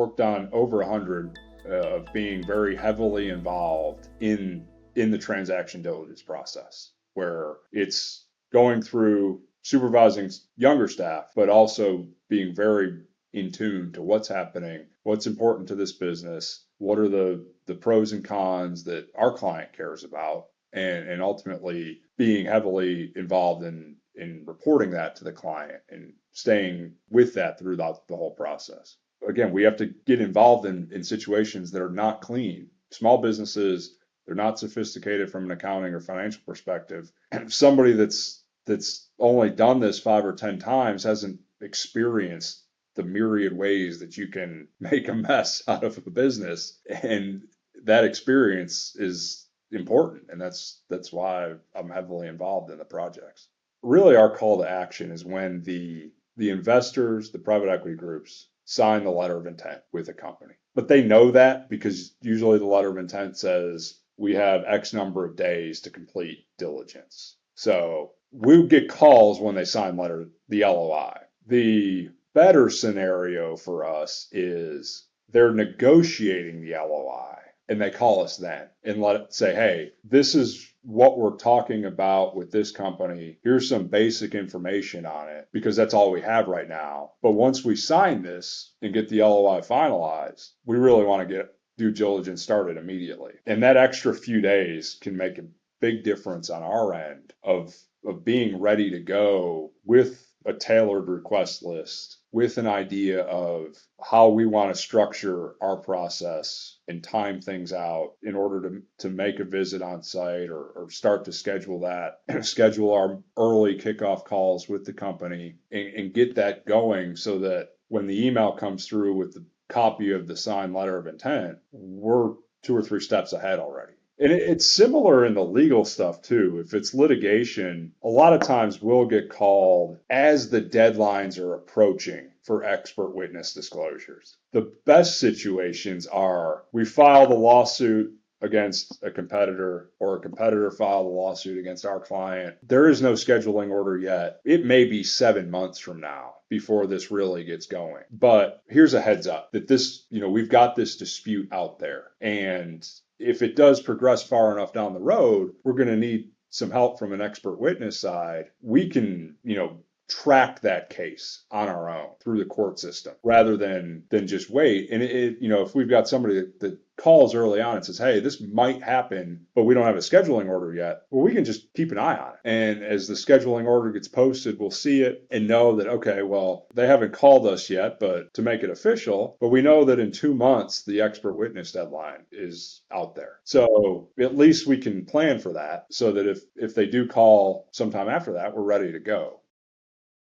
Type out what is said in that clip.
worked on over 100 of being very heavily involved in the transaction diligence process, where it's going through supervising younger staff, but also being very in tune to what's happening, what's important to this business, what are the pros and cons that our client cares about, and ultimately being heavily involved in reporting that to the client and staying with that throughout the whole process. Again, we have to get involved in situations that are not clean. Small businesses, they're not sophisticated from an accounting or financial perspective. And if somebody that's only done this 5 or 10 times hasn't experienced the myriad ways that you can make a mess out of a business, and that experience is important, and that's why I'm heavily involved in the projects. Really, our call to action is when the investors, the private equity groups, sign the letter of intent with a company. But they know that because usually the letter of intent says we have X number of days to complete diligence. So we get calls when they sign the LOI. The better scenario for us is they're negotiating the LOI and they call us then and say, hey, this is what we're talking about with this company. Here's some basic information on it, because that's all we have right now. But once we sign this and get the LOI finalized, we really want to get due diligence started immediately. And that extra few days can make a big difference on our end of being ready to go with a tailored request list, with an idea of how we want to structure our process and time things out in order to make a visit on site or start to schedule that, schedule our early kickoff calls with the company and get that going so that when the email comes through with the copy of the signed letter of intent, we're 2 or 3 steps ahead already. And it's similar in the legal stuff too. If it's litigation, a lot of times we'll get called as the deadlines are approaching for expert witness disclosures. The best situations are we file the lawsuit against a competitor, or a competitor filed a lawsuit against our client. There is no scheduling order yet. It may be 7 months from now before this really gets going. But here's a heads up that this, we've got this dispute out there. And if it does progress far enough down the road, we're going to need some help from an expert witness side. We can, track that case on our own through the court system rather than just wait. And if we've got somebody that calls early on and says, hey, this might happen, but we don't have a scheduling order yet, well, we can just keep an eye on it. And as the scheduling order gets posted, we'll see it and know that, okay, well, they haven't called us yet, but to make it official, but we know that in 2 months, the expert witness deadline is out there. So at least we can plan for that so that if they do call sometime after that, we're ready to go.